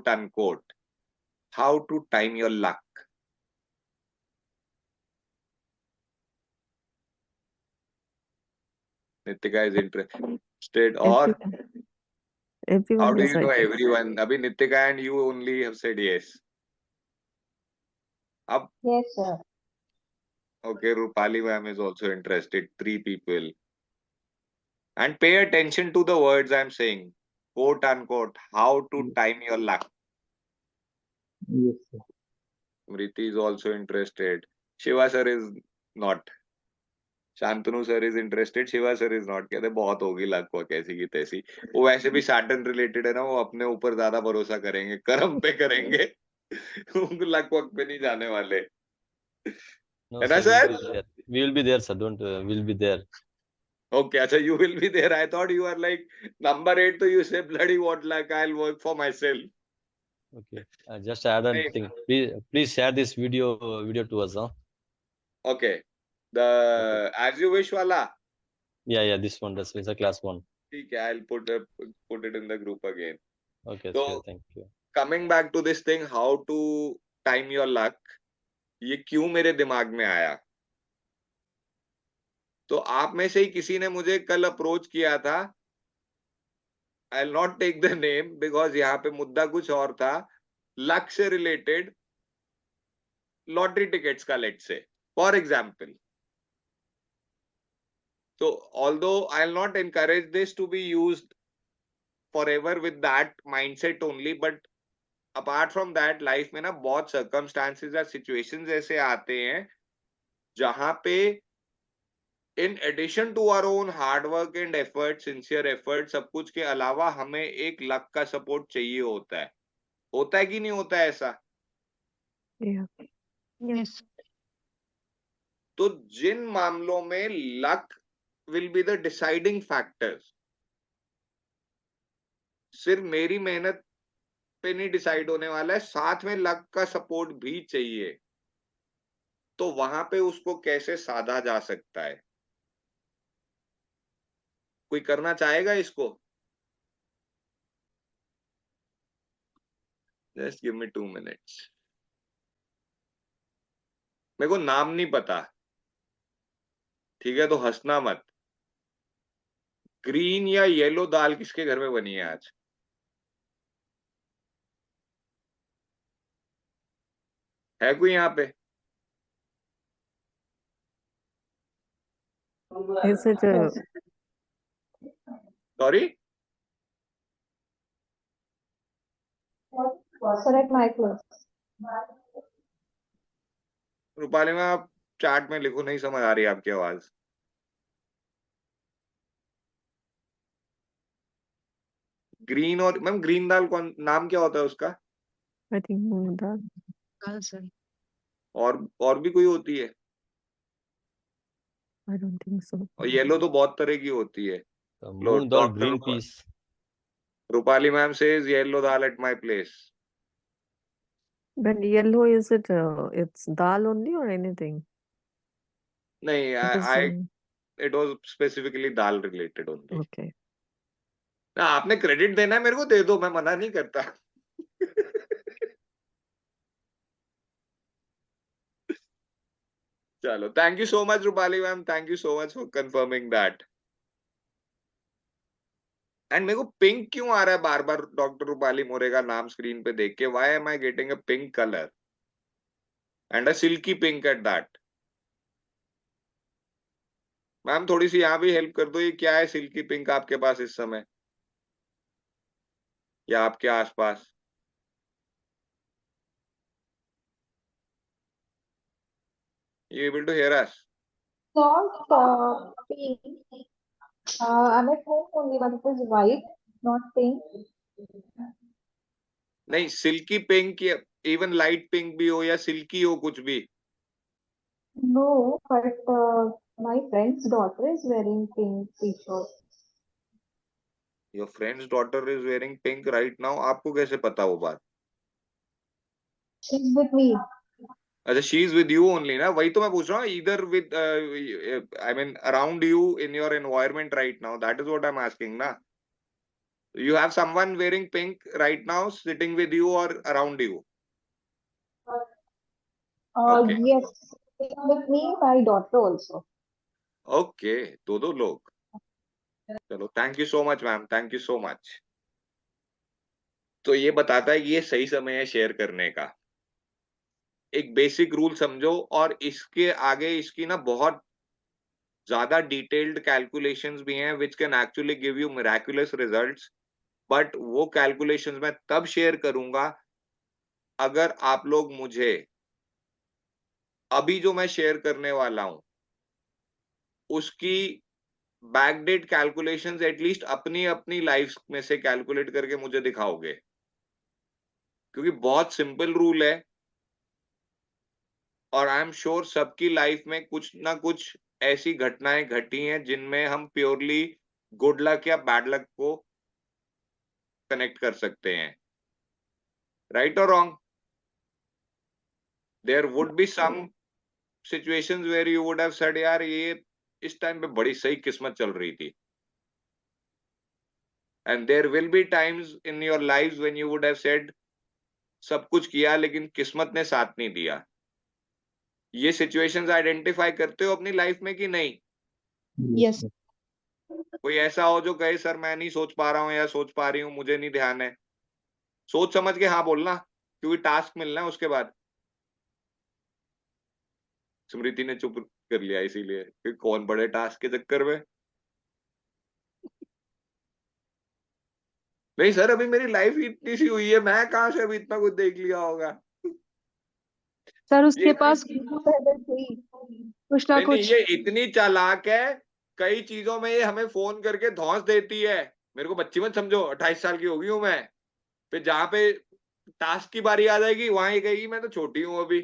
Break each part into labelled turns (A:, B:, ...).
A: quote unquote, how to time your luck. Nitika is interested, or
B: Everyone
A: how do
B: is
A: you know
B: like
A: everyone? Abhi Nitika and you only have said yes.
C: Yes, sir.
A: Okay, Rupali ma'am is also interested. 3 people. And pay attention to the words I'm saying. Quote unquote, how to time your luck.
D: Yes, sir.
A: Mriti is also interested. Shiva sir is not. Shantanu sir is interested, Shiva sir is not. कहते बहुत होगी luck को कैसी की तैसी. वो वैसे भी सैटर्न रिलेटेड है ना, वो अपने ऊपर ज्यादा भरोसा करेंगे, कर्म पे करेंगे. लक वक पे नहीं जाने वाले.
E: No,
A: है ना
E: sir,
A: sir?
E: we will be there, sir. Don't, we'll be there.
A: Okay, अच्छा, you will be there. I thought you are like number 8, so you say bloody what luck, I'll work for myself.
E: Okay. Just add one
A: Hey.
E: thing. Please share this video to us, huh?
A: Okay. The As You Wish wala.
E: Yeah, this one. That's a class 1.
A: ठीक है, I'll put it in the group again.
E: Okay,
A: So,
E: sir. Thank you.
A: Coming back to this thing, how to time your luck. ये क्यों मेरे दिमाग में आया? तो आप में से ही किसी ने मुझे कल अप्रोच किया था. I will not take the name because यहाँ पे मुद्दा कुछ और था. लक से रिलेटेड लॉटरी टिकट्स का, let say for example. So although I'll not encourage this to be used forever with that mindset only, but apart from that, life में ना बहुत circumstances या situations ऐसे आते हैं जहां पे in addition to our own hard work and effort, sincere effort, सब कुछ के अलावा हमें एक luck का support चाहिए होता है. होता है कि नहीं होता है ऐसा?
B: yeah.
C: Yes.
A: तो जिन मामलों में luck will be the deciding factors, सिर्फ मेरी मेहनत पे नहीं डिसाइड होने वाला है, साथ में लक का सपोर्ट भी चाहिए. तो वहां पे उसको कैसे साधा जा सकता है? कोई करना चाहेगा इसको? Just give me 2 minutes. मेरे को नाम नहीं पता, ठीक है, तो हंसना मत. ग्रीन या येलो दाल किसके घर में बनी है आज? है कोई यहाँ पे?
B: Is it
A: sorry,
C: Sir, at my place.
A: Rupali में आप चार्ट में लिखो, नहीं समझ आ रही आपकी आवाज. ग्रीन और मैम ग्रीन दाल कौन, नाम क्या होता है उसका?
B: I think moong dal.
C: Sir.
A: और भी कोई होती है?
B: I don't think so.
A: और येलो तो बहुत तरह की होती है.
E: Moong dal, green peas.
A: Rupali ma'am says yellow dal at my place.
B: When yellow, is it it's dal only or anything?
A: नहीं, it was specifically dal related only.
B: Okay.
A: ना, आपने क्रेडिट देना है मेरे को, दे दो, मैं मना नहीं करता. चलो, thank you so much Rupali ma'am, thank you so much for confirming that. And मेरे को पिंक क्यों आ रहा है बार बार डॉक्टर रूपाली मोरे का नाम स्क्रीन पे देख के? Why am I getting a pink colour and a silky pink at that? Ma'am थोड़ी सी यहाँ भी हेल्प कर दो, ये क्या है सिल्की पिंक आपके पास इस समय या आपके आसपास? You able to hear us?
C: Not pink. I'm at home only, but it is white, not pink.
A: नहीं, सिल्की पिंक या इवन लाइट पिंक भी हो या सिल्की हो, कुछ भी.
C: No, but my friend's daughter is wearing pink t-shirt.
A: Your friend's daughter is wearing pink right now. आपको कैसे पता वो बात?
C: She's with me.
A: अच्छा, she is with you only ना? वही तो मैं पूछ रहा हूँ. Either with I mean around you in your environment right now. That is what I'm asking ना. You have someone wearing pink right now sitting with you or around you? Okay.
C: Yes, with me, my daughter also.
A: Okay, दो लोग. चलो, thank you so much ma'am, thank you so much. तो ये बताता है कि ये सही समय है शेयर करने का. एक बेसिक रूल समझो और इसके आगे इसकी ना बहुत ज्यादा डिटेल्ड कैलकुलेशंस भी हैं which can actually give you miraculous results. But वो कैलकुलेशंस मैं तब शेयर करूंगा अगर आप लोग मुझे अभी जो मैं शेयर करने वाला हूं उसकी बैकडेट कैलकुलेशंस एटलीस्ट अपनी अपनी लाइफ में से कैलकुलेट करके मुझे दिखाओगे, क्योंकि बहुत सिंपल रूल है और आई एम श्योर सबकी लाइफ में कुछ ना कुछ ऐसी घटनाएं घटी हैं जिनमें हम प्योरली गुड लक या बैड लक को कनेक्ट कर सकते हैं. राइट और wrong? There would be some situations where you would have said यार ये इस टाइम पे बड़ी सही किस्मत चल रही थी. And there will be times in your lives when you would have said सब कुछ किया लेकिन किस्मत ने साथ नहीं दिया. ये सिचुएशंस आइडेंटिफाई करते हो अपनी लाइफ में कि नहीं?
C: Yes.
D: sir.
A: कोई ऐसा हो जो कहे सर मैं नहीं सोच पा रहा हूँ या सोच पा रही हूँ, मुझे नहीं ध्यान है. सोच समझ के हाँ बोलना, क्योंकि टास्क मिलना है उसके बाद. स्मृति ने चुप कर लिया इसीलिए कि कौन बड़े टास्क के चक्कर में. नहीं सर, अभी मेरी लाइफ ही इतनी सी हुई है, मैं कहाँ से अभी इतना कुछ देख लिया होगा.
F: सर उसके
A: ये
F: पास
C: पहले से ही
F: कुछ ना
A: नहीं नहीं,
F: कुछ
A: ये इतनी चालाक है, कई चीजों में ये हमें फोन करके धौंस देती है. मेरे को बच्ची मत समझो, 28 साल की हो गई हूं मैं. फिर जहां पे टास्क की बारी आ जाएगी वहां ये कहेगी मैं तो छोटी हूँ अभी.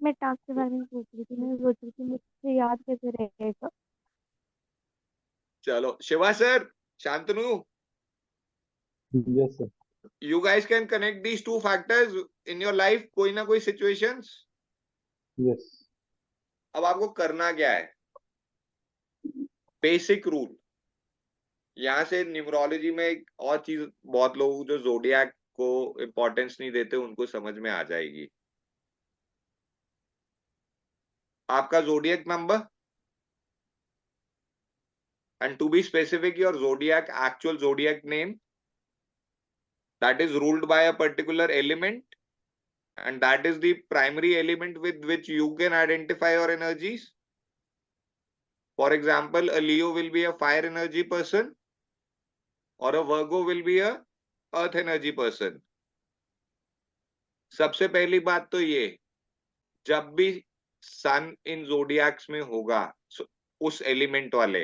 F: मैं टास्क के बारे में सोच रही थी। मैं सोच रही थी मुझसे याद कैसे रहेगा।
A: चलो Shiva sir, Shantanu,
D: Yes, sir.
A: you guys can connect these two factors in your life, कोई ना कोई situations.
D: Yes.
A: अब आपको करना क्या है? Basic rule. यहाँ से न्यूमरोलॉजी में एक और चीज बहुत लोग जो जोडियाक को इंपॉर्टेंस नहीं देते उनको समझ में आ जाएगी. आपका zodiac number, and to be specific your zodiac, actual zodiac name, that is ruled by a particular element, and that is the primary element with which you can identify your energies. For example, a Leo will be a fire energy person or a Virgo will be a earth energy person. सबसे पहली बात तो ये, जब भी सन इन जोडियाक्स में होगा उस एलिमेंट वाले,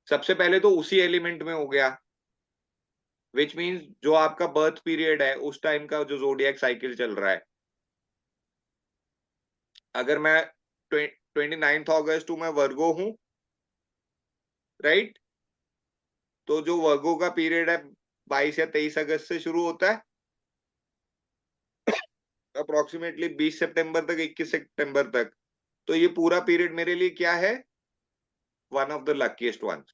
A: सबसे पहले तो उसी एलिमेंट में हो गया, विच मीन्स जो आपका बर्थ पीरियड है उस टाइम का जो जोडियाक साइकिल चल रहा है. अगर मैं 29 अगस्त मैं वर्गो हूं, राइट, तो जो वर्गो का पीरियड है 22 या 23 अगस्त से शुरू होता है, अप्रोक्सीमेटली 20 सितंबर तक, 21 सितंबर तक. तो ये पूरा पीरियड मेरे लिए क्या है? One of the luckiest one,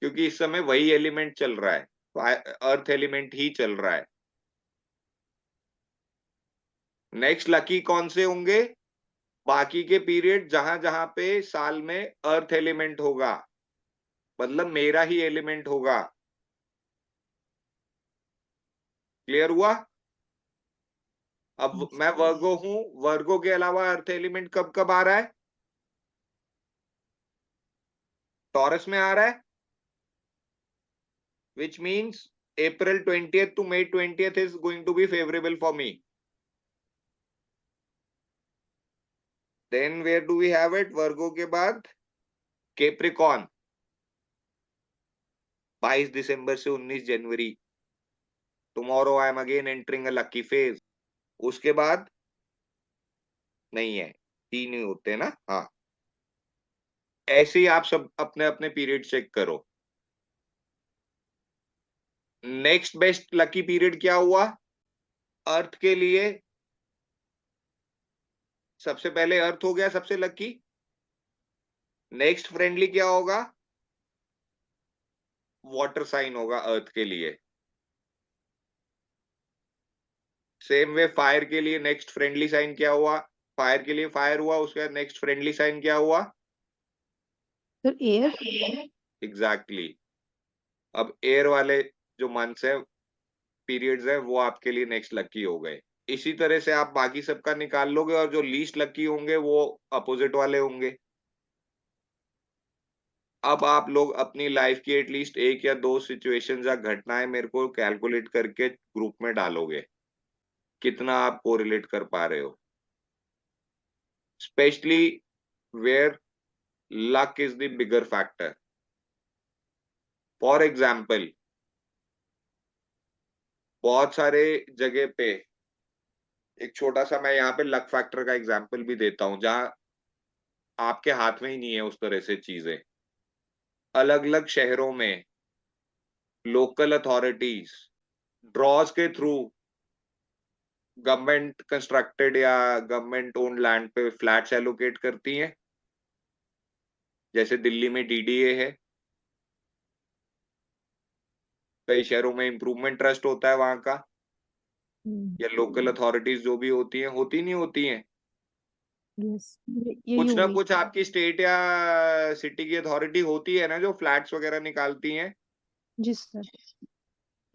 A: क्योंकि इस समय वही एलिमेंट चल रहा है, अर्थ एलिमेंट ही चल रहा है. नेक्स्ट लकी कौन से होंगे? बाकी के पीरियड जहां जहां पे साल में अर्थ एलिमेंट होगा, मतलब मेरा ही एलिमेंट होगा. क्लियर हुआ? अब मैं वर्गो हूं, वर्गो के अलावा अर्थ एलिमेंट कब कब आ रहा है? टॉरस में आ रहा है, which means April 20th to May 20th is going to be favorable for me. Then where do we have it? Virgo के बाद Capricorn, 22 दिसंबर से 19 जनवरी. Tomorrow I am again entering a lucky phase. उसके बाद नहीं है, 3 ही होते हैं ना. हाँ, ऐसे ही आप सब अपने अपने पीरियड चेक करो. नेक्स्ट बेस्ट लकी पीरियड क्या हुआ अर्थ के लिए? सबसे पहले अर्थ हो गया सबसे लकी. नेक्स्ट फ्रेंडली क्या होगा? वाटर साइन होगा अर्थ के लिए। सेम वे फायर के लिए नेक्स्ट फ्रेंडली साइन क्या हुआ? फायर के लिए फायर हुआ, उसके बाद नेक्स्ट फ्रेंडली साइन क्या हुआ?
G: Sir air.
A: एग्जैक्टली। अब एयर वाले जो मंथ्स है, पीरियड्स है, वो आपके लिए नेक्स्ट लकी हो गए। इसी तरह से आप बाकी सबका निकाल लोगे और जो लीस्ट लकी होंगे वो अपोजिट वाले होंगे। अब आप लोग अपनी लाइफ की एटलीस्ट एक या दो सिचुएशंस या घटनाएं मेरे को कैलकुलेट करके ग्रुप में डालोगे, कितना आप कोरिलेट कर पा रहे हो, specially where luck is the bigger factor. For example, बहुत सारे जगह पे एक छोटा सा मैं यहाँ पे लक फैक्टर का एग्जांपल भी देता हूं, जहां आपके हाथ में ही नहीं है उस तरह से चीजें। अलग अलग शहरों में लोकल अथॉरिटीज ड्रॉज के थ्रू गवर्नमेंट कंस्ट्रक्टेड या गवर्नमेंट ओन्ड लैंड पे फ्लैट्स एलोकेट करती हैं। जैसे दिल्ली में डीडीए है, कई शहरों में इम्प्रूवमेंट ट्रस्ट होता है वहां का, या लोकल अथॉरिटीज जो भी होती हैं, होती नहीं होती हैं,
B: यस
A: कुछ ना कुछ आपकी स्टेट या सिटी की अथॉरिटी होती है ना जो फ्लैट्स वगैरह निकालती हैं,
G: जी सर।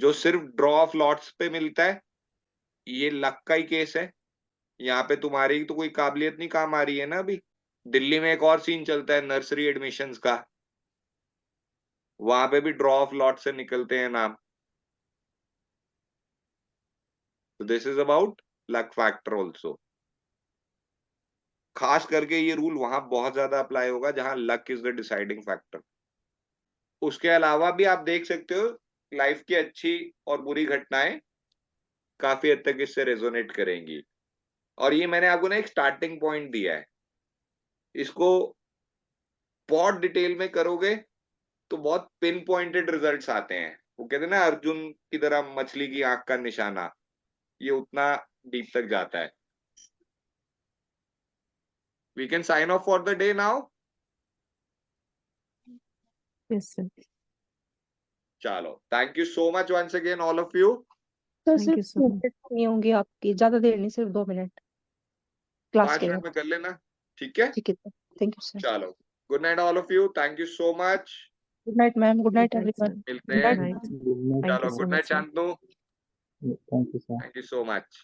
A: जो सिर्फ ड्रॉ ऑफ लॉट्स पे मिलता है। ये लक का ही केस है। यहाँ पे तुम्हारी तो कोई काबिलियत नहीं काम आ रही है ना अभी। दिल्ली में एक और सीन चलता है नर्सरी एडमिशंस का, वहां पे भी ड्रॉ ऑफ लॉट से निकलते हैं नाम। तो this is about luck factor also. खास करके ये रूल वहां बहुत ज्यादा अप्लाई होगा जहां luck is the deciding factor. उसके अलावा भी आप देख सकते हो लाइफ की अच्छी और बुरी घटनाएं काफी हद तक इससे रेजोनेट करेंगी। और ये मैंने आपको ना एक स्टार्टिंग पॉइंट दिया है, इसको बहुत डिटेल में करोगे तो बहुत पिन पॉइंटेड रिजल्ट्स आते हैं। वो कहते हैं ना अर्जुन की तरह मछली की आंख का निशाना, ये उतना डीप तक जाता है। We can sign off for the day now.
B: Yes sir
A: चलो, thank you so much once again all of you.
G: Sir
B: thank you
G: सिर्फ
B: सो
G: 2
B: मच
G: मिनट नहीं होंगे आपकी, ज्यादा देर नहीं, सिर्फ 2 मिनट क्लास
A: 5
G: के
A: मिनट
G: बाद।
A: में कर लेना, ठीक है?
G: ठीक है सर, थैंक यू सर।
A: चलो, good night all of you, thank you so much.
G: Good night ma'am, good
B: good
G: night
B: night
G: everyone.
A: मिलते
B: गुड
A: हैं।
B: Night
D: Good night.
B: थैंक
A: चलो,
B: you
A: good
B: so
A: night
B: much sir
A: Shantanu,
D: Thank you, sir.
A: thank you so much.